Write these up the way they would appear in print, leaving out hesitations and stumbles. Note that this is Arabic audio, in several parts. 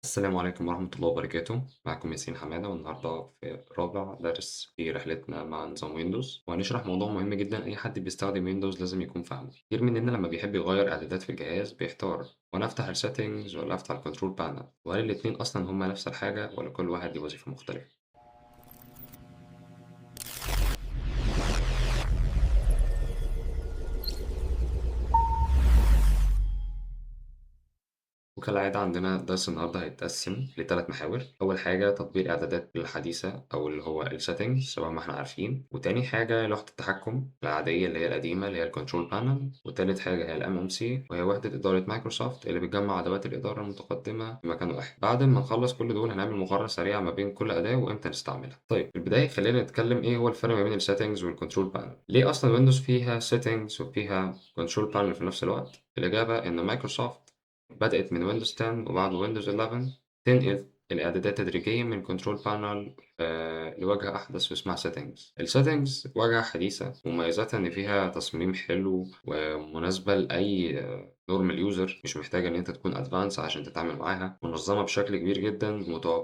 السلام عليكم ورحمة الله وبركاته. معكم ياسين حمادة، والنهاردة في رابع درس في رحلتنا مع نظام ويندوز، وهنشرح موضوع مهم جدا أي حد بيستخدم ويندوز لازم يكون فاهمه. كتير مننا لما بيحب يغير إعدادات في الجهاز بيحتار، وأنا أفتح السيتنجز ولا أفتح الكنترول بانل، وهل الاتنين أصلا هما نفس الحاجة ولا كل واحد ليه وظيفة مختلفة. وكالعادة عندنا درس النهاردة هيتقسم لثلاث محاور. أول حاجة تطبيق الإعدادات الحديثة أو اللي هو السيتنجز شبه ما احنا عارفين، وتاني حاجة لوحة التحكم العادية اللي هي القديمة اللي هي الكنترول بانل، وتالت حاجة هي الام ام سي وهي وحدة إدارة مايكروسوفت اللي بتجمع أدوات الإدارة المتقدمة في مكان واحد. بعد ما نخلص كل دول هنعمل مقارنة سريعة ما بين كل أداة وإمتى نستعملها. طيب في البداية خلينا نتكلم إيه هو الفرق ما بين السيتنجز والكنترول بانل. ليه أصلا ويندوز فيها سيتنجز وفيها كنترول بانل في نفس الوقت؟ الإجابة إن مايكروسوفت بدأت من ويندوز 10 وبعد ويندوز 11 تنقل الإعدادات تدريجيا من كنترول بانل لواجهة أحدث واسمها سيتنجز. السيتنجز واجهة حديثة، مميزاتها إن فيها تصميم حلو ومناسبة لأي نورمال يوزر، مش محتاجة إن أنت تكون أدفانس عشان تتعامل معاها، منظمة بشكل كبير جدا،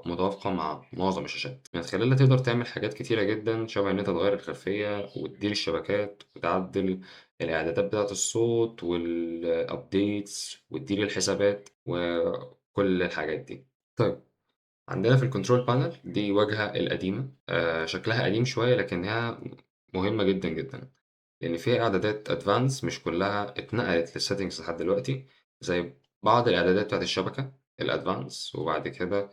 متوافقة مع معظم الشاشات. من خلالها تقدر تعمل حاجات كتيرة جدا، شبه إن أنت تغير الخلفية وتدير الشبكات وتعدل الإعدادات بتاعة الصوت والأبديتس وتدير الحسابات وكل الحاجات دي. طيب عندنا في الكنترول بانل دي واجهة القديمة، شكلها قديم شوية لكنها مهمة جدا جدا، لأن فيها إعدادات أدفانس مش كلها اتنقلت للسيتنجز لحد دلوقتي، زي بعض الإعدادات بتاعة الشبكة الأدفانس، وبعد كده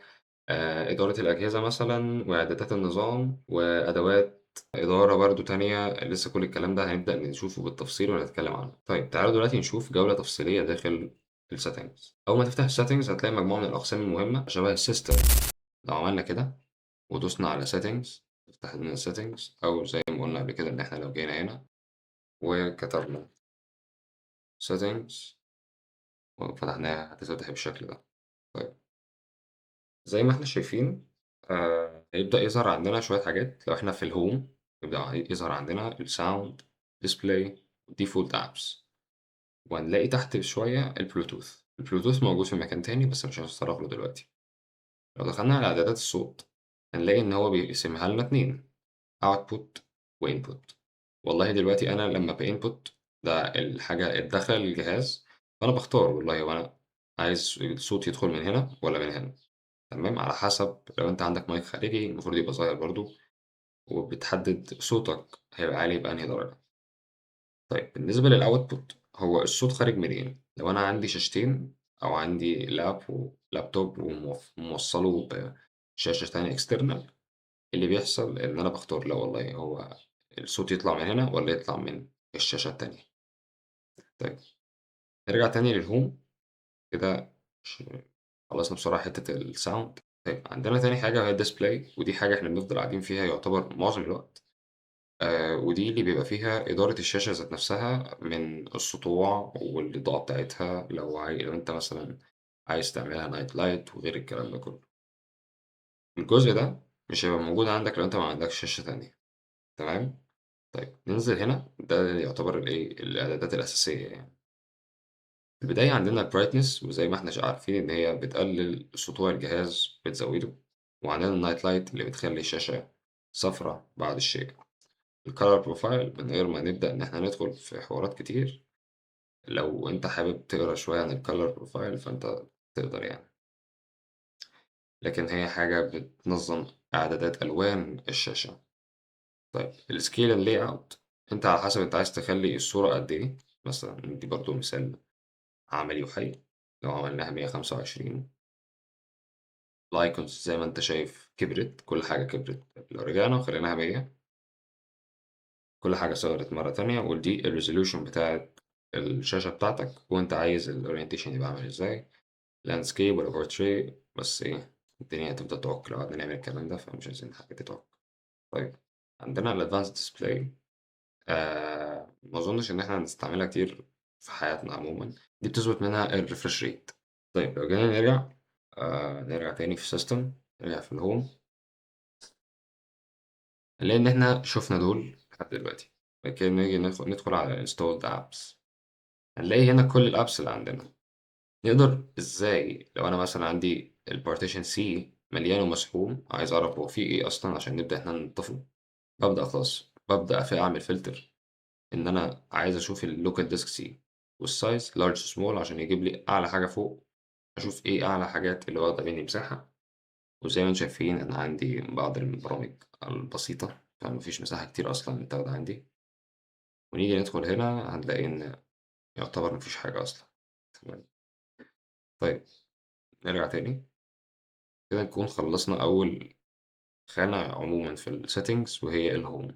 إدارة الأجهزة مثلا وإعدادات النظام وأدوات إدارة برضو تانية. لسه كل الكلام ده هنبدأ نشوفه بالتفصيل ونتكلم عنه. طيب تعالوا دلوقتي نشوف جولة تفصيلية داخل السيتنجز. أول ما تفتح السيتنجز هتلاقي مجموعة من الأقسام المهمة شبه السيستم. لو عملنا كده ودوسنا على سيتنجز فتح لنا السيتنجز، أو زي ما قلنا قبل كده إن إحنا لو جينا هنا وكتبنا settings وفتحناها هتتفتح بالشكل ده. طيب زي ما احنا شايفين هيبدأ يظهر عندنا شوية حاجات. لو احنا في الهوم يبدأ يظهر عندنا الساوند ديسبلاي ديفولت ابس، وهنلاقي تحت شوية البلوتوث. البلوتوث موجود في مكان تاني بس مش هنتطرق له دلوقتي. لو دخلنا على إعدادات الصوت هنلاقي إن هو بيقسمها لنا اتنين: output و input. والله دلوقتي أنا لما بinput ده الحاجة اتدخل الجهاز، فأنا بختار والله وأنا عايز الصوت يدخل من هنا ولا من هنا. تمام، على حسب لو أنت عندك مايك خارجي المفروض يبقى صغير برضو، وبتحدد صوتك هيبقى عالي بأنهي درجة. طيب بالنسبة للأوتبوت هو الصوت خارج منين؟ لو أنا عندي شاشتين أو عندي لابتوب وموصله بشاشة تانية اكسترنال، اللي بيحصل إن أنا بختار لا والله هو الصوت يطلع من هنا ولا يطلع من الشاشة التانية. طيب نرجع تاني للهوم كده. ش- خلصنا بسرعة حتة الساوند. طيب عندنا تاني حاجة وهي الديسبلاي، ودي حاجة احنا بنفضل قاعدين فيها يعتبر معظم الوقت. ودي اللي بيبقى فيها إدارة الشاشة ذات نفسها من السطوع والإضاءة بتاعتها، لو أنت مثلا عايز تعملها نايت لايت وغير الكلام ده كله. الجزء ده مش هيبقى موجود عندك لو أنت ما عندكش شاشة تانية. تمام. طيب ننزل هنا، ده يعتبر الإيه الإعدادات الأساسية يعني. في البداية عندنا البرايتنس، وزي ما احنا عارفين إن هي بتقلل سطوع الجهاز بتزوده. وعندنا النايت لايت اللي بتخلي الشاشة صفرا بعد الشيء. الكالر بروفايل من غير ما نبدأ إن احنا ندخل في حوارات كتير، لو أنت حابب تقرا شوية عن الكالر بروفايل فأنت تقدر يعني، لكن هي حاجة بتنظم إعدادات ألوان الشاشة. طيب السكيل اند لاي اوت، أنت على حسب أنت عايز تخلي الصورة قد إيه. مثلا دي برضو مثال عملي وحي. لو عملناها 125، الايكونز زي ما انت شايف كبرت، كل حاجة كبرت. لو رجعنا وخليناها 100 كل حاجة صغرت مرة تانية. ودي الريزوليوشن بتاعت الشاشة بتاعتك، وانت عايز الاورينتيشن يبقى عامل ازاي، لاندسكيب ولا بورتري. بس ايه، الدنيا هتبدأ تعك لو قعدنا نعمل الكلام ده، فمش عايزين حاجة تتعك. طيب عندنا الادفانس ديسبلاي. ما اظنش ان احنا هنستعملها كتير في حياتنا عموما. دي بتظبط منها الريفرش ريت. طيب لو جينا نرجع، نرجع تاني في السيستم، نرجع في الهوم، هنلاقي إن إحنا شفنا دول لحد دلوقتي. بعد كده نيجي ندخل على installed apps، هنلاقي هنا كل الأبس اللي عندنا. نقدر إزاي لو أنا مثلا عندي الpartition C مليان ومسحوم، عايز أعرف هو في إيه أصلًا عشان نبدأ إحنا ننضفه، بابدأ أعمل filter إن أنا عايز أشوف الlocal disk C والsize large small عشان يجيب لي أعلى حاجة فوق، أشوف إيه أعلى حاجات اللي واخدة مني مساحة. وزي ما أنتم شايفين أنا عندي بعض البرامج البسيطة، فما فيش مساحة كتير أصلًا متاخدة عندي، ونيجي ندخل هنا هنلاقي إن يعتبر ما فيش حاجة أصلًا. تمام. طيب نرجع تاني، كده نكون خلصنا أول خانة عمومًا في الsettings وهي الhome.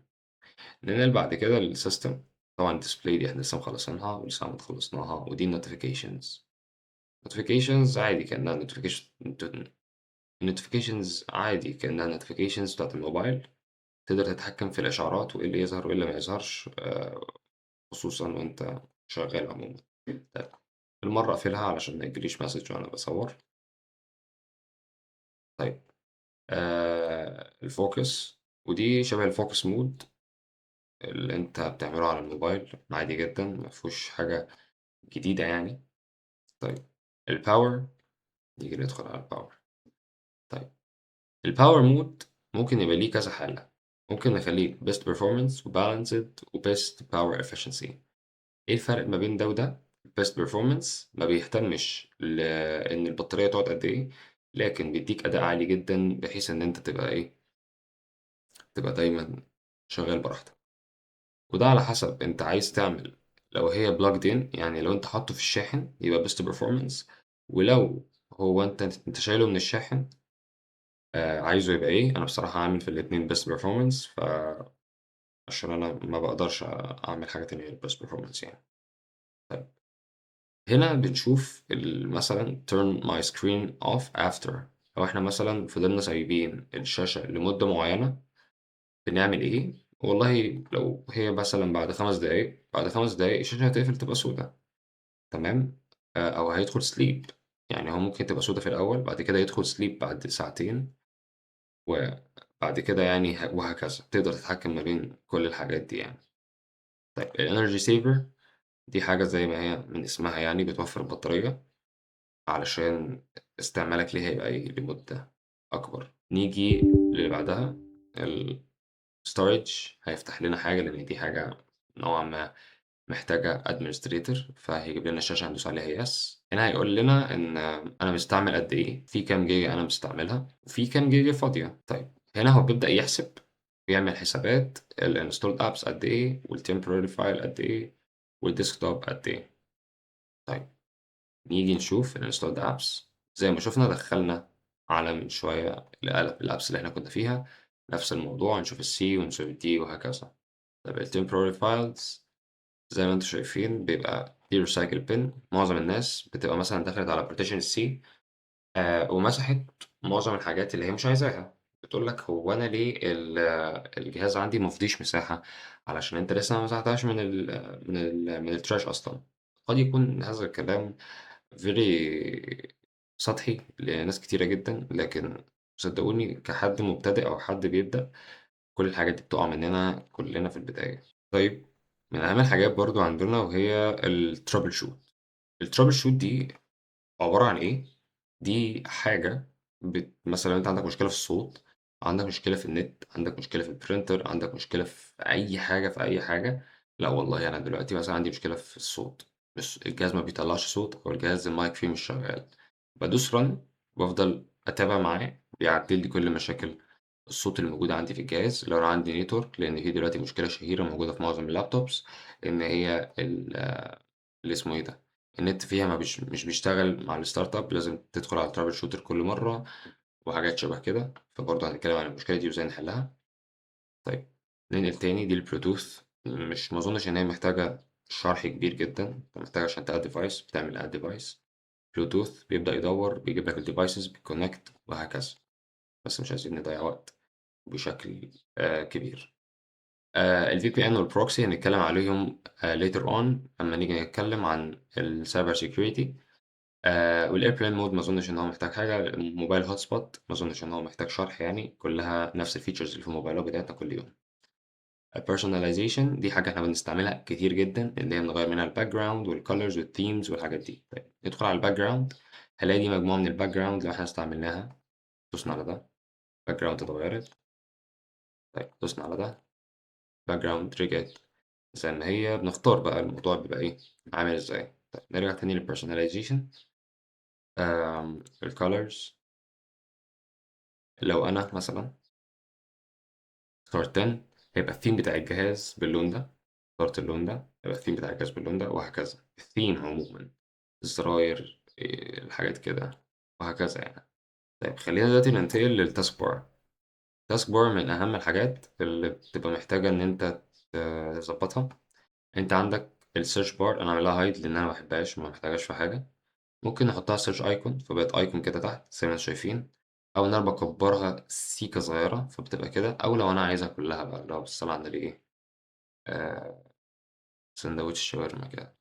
ننقل بعد للبعد كده للsystem. طبعًا الdisplay دي إحنا لسه مخلصينها ولسه خلصناها، ودي الnotifications. notifications عادي كأنها notifications عادي كأنها notifications بتاعة الموبايل، تقدر تتحكم في الإشعارات وإيه اللي يظهر وإيه اللي ما يظهرش خصوصًا وأنت شغال عمومًا. طيب بالمرّة أقفلها علشان ما يجيليش message وأنا باصوّر. طيب الfocus ودي شبه الfocus mode اللي أنت بتعمله على الموبايل عادي جدًا، ما فيهوش حاجة جديدة يعني. طيب الpower نيجي ندخل على الpower. طيب الpower mode ممكن يبقى ليه كذا حالة، ممكن نخلّيه best performance وbalanced وbest power efficiency. إيه الفرق ما بين ده وده؟ best performance ما بيهتمش إن البطارية تقعد قد إيه، لكن بيدّيك أداء عالي جدًا بحيث إن أنت تبقى إيه، تبقى دايمًا شغال براحتك. وده على حسب أنت عايز تعمل، لو هي plugged in يعني لو أنت حاطّه في الشاحن يبقى best performance، ولو هو أنت شايله من الشاحن عايزه يبقى إيه، أنا بصراحة عامل في الاتنين best performance عشان أنا ما باقدرش أعمل حاجة تانية غير best performance يعني. طيب هنا بنشوف مثلًا turn my screen off after. لو إحنا مثلًا فضلنا سايبين الشاشة لمدة معيّنة بنعمل إيه؟ والله لو هي مثلًا بعد 5 دقايق الشاشة هتقفل تبقى سودا. تمام. أو هيدخل sleep، يعني هو ممكن تبقى سودا في الأول بعد كده يدخل sleep بعد ساعتين، وبعد كده يعني وهكذا، تقدر تتحكم ما بين كل الحاجات دي يعني. طيب الenergy saver دي حاجة زي ما هي من اسمها يعني بتوفّر البطارية، علشان استعمالك ليها يبقى إيه، لمدة أكبر. نيجي للي بعدها الstorage هيفتح لنا حاجة لإن دي حاجة نوعًا ما محتاجة administrator، فهيجيب لنا الشاشة هندوس عليها yes. هنا هيقول لنا إن أنا مستعمل قد إيه، في كام جيجا أنا مستعملها، وفي كام جيجا فاضية. طيب هنا هو بيبدأ يحسب، بيعمل حسابات الinstalled apps قد إيه، والtemporary file قد إيه، والdesktop قد إيه. طيب نيجي نشوف الinstalled apps. زي ما شُفنا دخّلنا على من شوية الapps اللي إحنا كنا فيها، نفس الموضوع نشوف الC ونشوف الD وهكذا. طيب الtemporary files زي ما أنتم شايفين بيبقى دي recycle bin. معظم الناس بتبقى مثلًا دخلت على partition C ومسحت معظم الحاجات اللي هي مش عايزاها، بتقول لك هو أنا ليه الجهاز عندي ما فضيش مساحة، علشان أنت لسه ما مسحتهاش من الtrash أصلًا. قد يكون هذا الكلام very سطحي لناس كتيرة جدًا، لكن صدقوني كحد مبتدئ أو حد بيبدأ كل الحاجات دي بتقع مننا كلنا في البداية. طيب من أهم الحاجات برضه عندنا وهي الtrouble shoot. الtrouble shoot دي عبارة عن إيه؟ دي حاجة مثلًا أنت عندك مشكلة في الصوت، عندك مشكلة في النت، عندك مشكلة في الprinter، عندك مشكلة في أي حاجة، في أي حاجة. لا والله أنا دلوقتي مثلًا عندي مشكلة في الصوت، مش الجهاز ما بيطلّعش صوت أو الجهاز المايك فيه مش شغال، بادوس run وأفضل أتابع معاه، بيعدل لي كل مشاكل الصوت اللي موجودة عندي في الجهاز. لو أنا عندي network، لإن في دلوقتي مشكلة شهيرة موجودة في معظم اللابتوبس إن هي اللي اسمه إيه ده، النت فيها ما مش بيشتغل مع الstart up، لازم تدخل على الtrouble shooter كل مرة وحاجات شبه كده، فبرضه هنتكلم عن المشكلة دي وإزاي نحلها. طيب ننقل تاني، دي البلوتوث. مش ما أظنش إن هي محتاجة شرح كبير جدًا، أنت محتاج عشان تadd device بتعمل add device. بلوتوث بيبدأ يدوّر بيجيب لك الdevices بتconnect وهكذا، بس مش عايزين نضيّع وقت بشكل كبير. الVPN والproxy هنتكلم عليهم later on أمّا نيجي نتكلم عن الcyber security. والairplane mode ما أظنش إن هو محتاج حاجة. الmobile hotspot ما أظنش إن هو محتاج شرح يعني، كلّها نفس الfeatures اللي في الموبايلات بتاعتنا كل يوم. الpersonalization دي حاجة إحنا بنستعملها كتير جدًا، إن هي بنغيّر منها الbackground والcolors والthemes والحاجات دي. طيب ندخل على الbackground. هالاقي دي مجموعة من الباك جراوند اللي إحنا استعملناها. دوسنا على ده، باك جراوند اتغيرت. طيب دوسنا على ده، باك جراوند رجعت زي ما هي. بنختار بقى الموضوع بيبقى إيه، عامل إزاي. طيب نرجع تاني للبرسوناليزيشن. الكالرز، لو أنا مثلا اخترت 10 هيبقى الثيم بتاع الجهاز باللون ده. اخترت اللون ده هيبقى الثيم بتاع الجهاز باللون ده، وهكذا. الثيم عموما، الزراير، الحاجات كده، وهكذا يعني. طيب خلينا دلوقتي ننتقل للتاسك بار. التاسك بار من أهم الحاجات اللي بتبقى محتاجة إن أنت تظبطها. أنت عندك السيرش بار، أنا عاملها هايد لأن أنا مبحبهاش وما محتاجهاش في حاجة. ممكن نحطها سيرش ايكون فبقت ايكون كده تحت زي ما انتم شايفين، او ان انا بكبرها سيكة صغيرة فبتبقى كده، او لو انا عايزها كلها بقى لو بالصلاة على النبي ايه، آه سندوتش شاورما كده.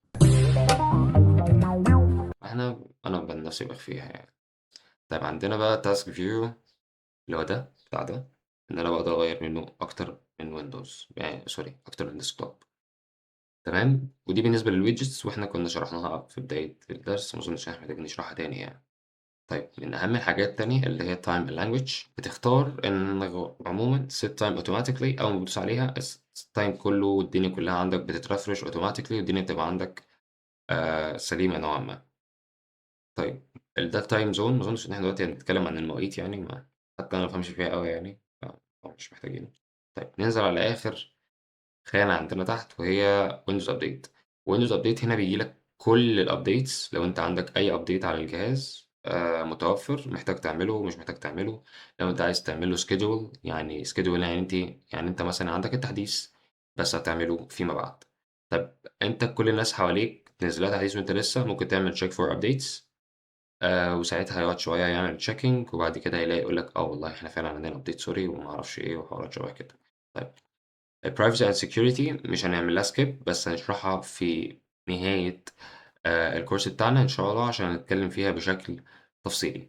انا بنفسي بخفيها يعني. طيب عندنا بقى تاسك فيو اللي هو ده بتاع ده، ان انا بقدر اغير منه اكتر من ويندوز، يعني سوري اكتر من ديسكتوب. تمام، ودي بالنسبة للويدجتس، واحنا كنا شرحناها في بداية الدرس، ما اظنش ان احنا محتاجين نشرحها تاني يعني. طيب من أهم الحاجات التانية اللي هي time language، بتختار إن عموما set time automatically. أول ما بتدوس عليها التايم كله والدنيا كلها عندك بتترفرش automatically، والدنيا بتبقى عندك سليمة نوعا ما. طيب ده التايم زون، ما أظنش إن إحنا دلوقتي هنتكلم عن المواقيت يعني، ما حتى أنا مفهمش فيها أوي يعني، مش محتاجين. طيب ننزل على آخر خانة عندنا تحت، وهي ويندوز ابديت. ويندوز ابديت هنا بيجي لك كل الابديتس، لو انت عندك اي ابديت على الجهاز متوفر محتاج تعمله ومش محتاج تعمله. لو انت عايز تعمله سكيدول، يعني سكيدول يعني انت مثلا عندك التحديث بس هتعمله فيما بعد. طب انت كل الناس حواليك تنزلها تحديث وانت لسه، ممكن تعمل تشيك فور ابديتس. وساعتها هيقعد شويه يعمل تشيكينج، وبعد كده هيلاقي يقول لك اه والله احنا فعلا عندنا ابديت سوري وما اعرفش ايه وحوارات شبه كده. طيب privacy and security مش هنعمل لها سكيب، بس هنشرحها في نهاية الكورس بتاعنا إن شاء الله، عشان نتكلم فيها بشكل تفصيلي.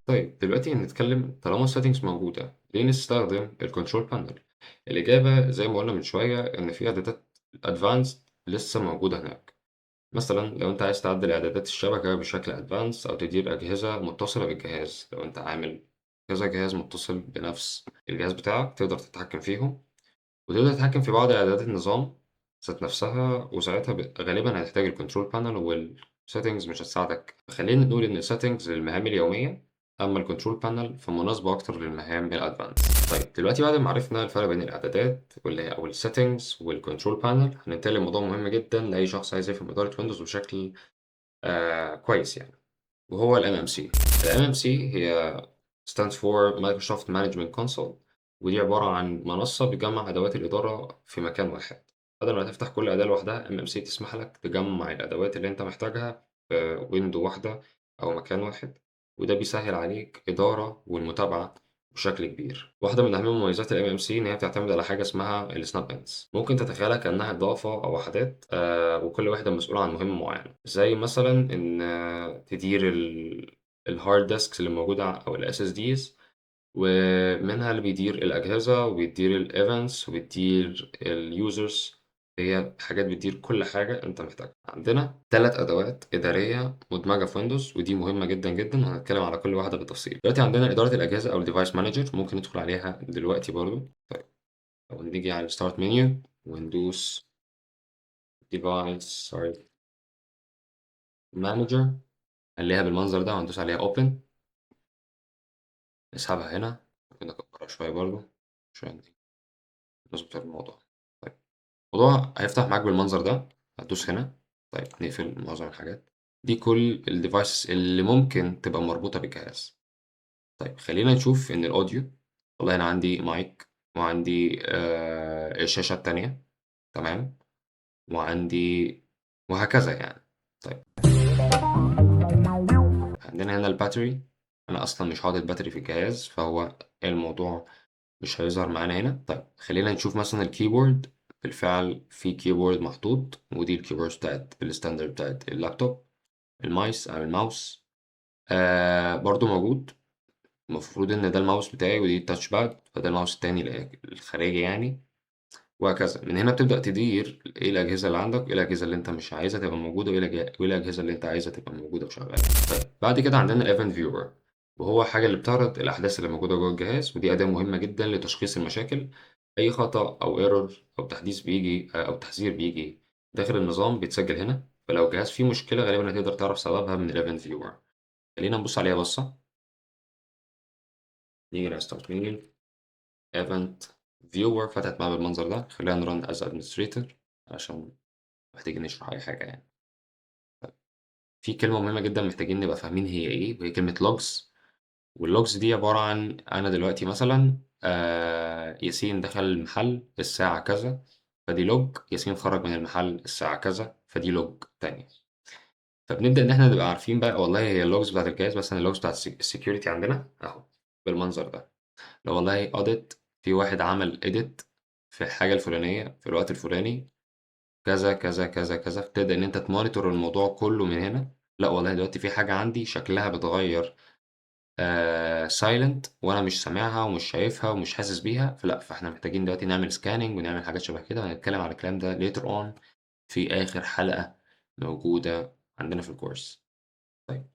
طيب دلوقتي هنتكلم، طالما السيتنجز موجودة ليه نستخدم الكنترول بانل؟ الإجابة زي ما قلنا من شوية إن في إعدادات أدفانسد لسه موجودة هناك. مثلا لو أنت عايز تعدل إعدادات الشبكة بشكل أدفانس، أو تدير أجهزة متصلة بالجهاز، لو أنت عامل كذا جهاز متصل بنفس الجهاز بتاعك تقدر تتحكم فيهم، وتقدر تتحكم في بعض إعدادات النظام ذات نفسها. وساعتها غالبا هتحتاج الكنترول بانل، والسيتنجز مش هتساعدك. خلينا نقول إن السيتنجز للمهام اليومية، أما الكنترول بانل فمناسبة أكتر للمهام الأدفانس. طيب دلوقتي بعد ما عرفنا الفرق بين الإعدادات واللي هي أو السيتنجز والكنترول بانل، هننتقل لموضوع مهم جدا لأي شخص عايز يفهم إدارة ويندوز بشكل كويس يعني، وهو ال MMC. ال MMC هي stands for Microsoft Management Console، ودي عبارة عن منصة بتجمع أدوات الإدارة في مكان واحد. بدل ما تفتح كل أداة لوحدها، MMC تسمح لك تجمع الأدوات اللي أنت محتاجها في ويندو واحدة أو مكان واحد، وده بيسهل عليك إدارة والمتابعة بشكل كبير. واحدة من أهم مميزات ال MMC إن هي بتعتمد على حاجة اسمها السناب إنس، ممكن تتخيلها كأنها إضافة أو وحدات، وكل واحدة مسؤولة عن مهمة معينة. زي مثلا إن تدير الهارد ديسكس اللي موجودة أو ال SSDs، ومنها اللي بيدير الأجهزة وبيدير الإيفنتس وبيدير اليوزرز. هي حاجات بتدير كل حاجة أنت محتاجها. عندنا 3 أدوات إدارية مدمجة في ويندوز، ودي مهمة جدا جدا، وهنتكلم على كل واحدة بالتفصيل. دلوقتي عندنا إدارة الأجهزة أو الديفايس مانجر، ممكن ندخل عليها دلوقتي برضو. طيب لو نيجي على الستارت منيو وندوس ديفايس سوري مانجر، هنلاقيها بالمنظر ده، وهندوس عليها اوبن. نسحبها هنا، ممكن نكبرها شوية برضو عشان نظبط الموضوع. طيب الموضوع هيفتح معاك بالمنظر ده، هتدوس هنا. طيب نقفل معظم الحاجات دي، كل الديفايس اللي ممكن تبقى مربوطة بالجهاز. طيب خلينا نشوف إن الأوديو، والله أنا عندي مايك، وعندي الشاشة التانية، تمام، وعندي وهكذا يعني. طيب عندنا هنا الباتري، أنا أصلا مش حاطط باتري في الجهاز، فهو الموضوع مش هيظهر معانا هنا. طيب خلينا نشوف مثلا الكيبورد. بالفعل في كيبورد محطوط، ودي الكيبورد بتاعت الستاندرد بتاعت اللابتوب. المايس أو الماوس برضو موجود. المفروض إن ده الماوس بتاعي ودي التاتش باد، فده الماوس التاني الخارجي يعني. وهكذا. من هنا بتبدأ تدير إيه الأجهزة اللي عندك، وإيه الأجهزة اللي أنت مش عايزها تبقى موجودة، وإيه الأجهزة اللي أنت عايزها تبقى موجودة وشغالة. طيب بعد كده عندنا الEvent Viewer، وهو حاجة اللي بتعرض الأحداث اللي موجودة جوه الجهاز، ودي أداة مهمة جدًا لتشخيص المشاكل. أي خطأ أو error أو تحديث بييجي أو تحذير بييجي داخل النظام بيتسجل هنا، فلو الجهاز فيه مشكلة غالبًا هتقدر تعرف سببها من الEvent Viewer. خلينا نبص عليها بصة. نيجي على Start Menu، Event Viewer فتحت معايا بالمنظر ده. خلينا نrun as administrator عشان محتاجين نشرح أي حاجة يعني. في كلمة مهمة جدًا محتاجين نبقى فاهمين هي إيه، وهي كلمة logs. والlogs دي عبارة عن أنا دلوقتي مثلًا ياسين دخل المحل الساعة كذا، فدي log. ياسين خرج من المحل الساعة كذا، فدي log تانية. فبنبدأ إن إحنا نبقى عارفين بقى والله هي الlogs بتاعة الجهاز، مثلًا الlogs بتاعة الsecurity عندنا أهو بالمنظر ده. لو والله audit في واحد عمل edit في الحاجة الفلانية في الوقت الفلاني كذا، كذا، كذا، كذا، فتبدأ إن أنت تmonitor الموضوع كله من هنا. لأ والله دلوقتي في حاجة عندي شكلها بيتغير silent وأنا مش سامعها ومش شايفها ومش حاسس بيها، فإحنا محتاجين دلوقتي نعمل scanning ونعمل حاجات شبه كده، وهنتكلم على الكلام ده later on في آخر حلقة موجودة عندنا في الcourse. طيب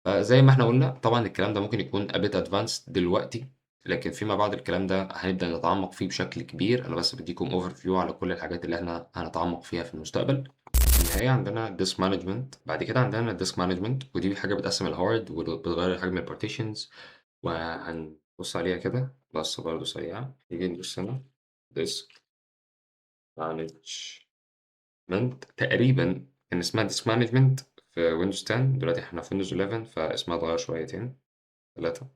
فزي ما إحنا قُلنا طبعًا الكلام ده ممكن يكون a bit advanced دلوقتي، لكن فيما بعد الكلام ده هنبدأ نتعمق فيه بشكل كبير. أنا بس بادّيكم overview على كل الحاجات اللي إحنا هنتعمق فيها في المستقبل. في النهاية عندنا disk management، بعد كده عندنا disk management ودي حاجة بتقسّم الhard وبتغيّر حجم الpartitions، وهنبُص عليها كده بصّة برضه سريعة. نيجي نبُص هنا disk management تقريبًا كان اسمها disk management في Windows 10، دلوقتي إحنا في Windows 11 فاسمها اتغيّر شويتين 3.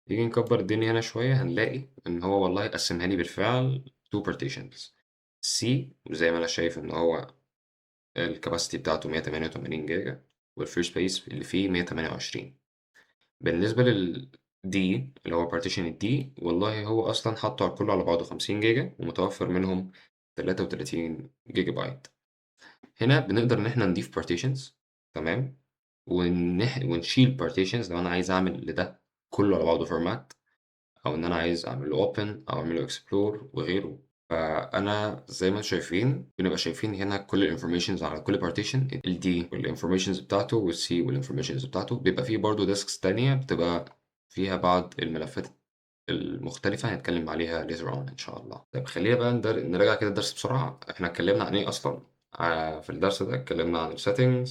نيجي نكبّر الدنيا هنا شوية هنلاقي إن هو والله قسّمها لي بالفعل to partitions. C زي ما أنا شايف إن هو الcapacity بتاعته 188 جيجا، والfree space اللي فيه 128. بالنسبة للD اللي هو partition الD، والله هو أصلًا حاطّه على كُلّه على بعضه 50 جيجا ومتوفّر منهم 33 جيجا بايت. هنا بنقدر إن إحنا نضيف partitions تمام، ونشيل partitions لو أنا عايز أعمل لده كُلّه على بعضه format، أو إن أنا عايز أعمل له open أو أعمل له explore وغيره. فأنا زي ما أنتم شايفين بنبقى شايفين هنا كل الinformations على كل partition الD والinformations بتاعته والC والinformations بتاعته. بيبقى في برضه disks تانية بتبقى فيها بعض الملفات المختلفة هنتكلم عليها later on إن شاء الله. طيب خلّينا بقى نراجع كده الدرس بسرعة. إحنا اتكلمنا عن إيه أصلًا؟ في الدرس ده اتكلمنا عن الsettings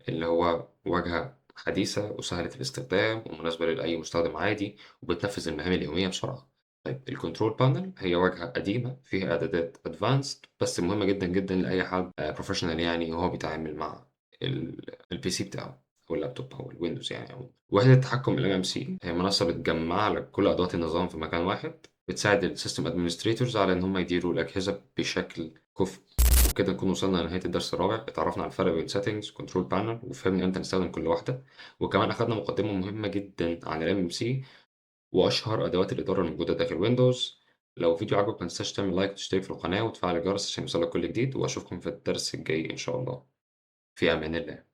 اللي هو واجهة حديثة وسهلة الاستخدام ومناسبة لأي مستخدم عادي وبتنفذ المهام اليومية بسرعة. طيب الcontrol panel هي واجهة قديمة فيها إعدادات advanced بس مهمة جدًا، جدًا لأي حد professional يعني وهو بيتعامل مع الPC بتاعه أو اللابتوب أو الWindows يعني عمومًا. وحدة التحكم الMMC هي منصة بتجمع لك كل أدوات النظام في مكان واحد، بتساعد الsystem administrators على إن هم يديروا الأجهزة بشكل كُفء. وبكده نكون وصلنا لنهاية الدرس الرابع، اتعرفنا على الفرق بين settings وcontrol panel وفهمنا إمتى نستخدم كل واحدة، وكمان أخدنا مقدمة مهمة جدًا عن الMMC وأشهر أدوات الإدارة الموجودة داخل Windows. لو الفيديو عجبك ما تنساش تعمل لايك وتشترك في القناة وتفعل الجرس عشان يوصلك كل جديد، وأشوفكم في الدرس الجاي إن شاء الله. في أمان الله.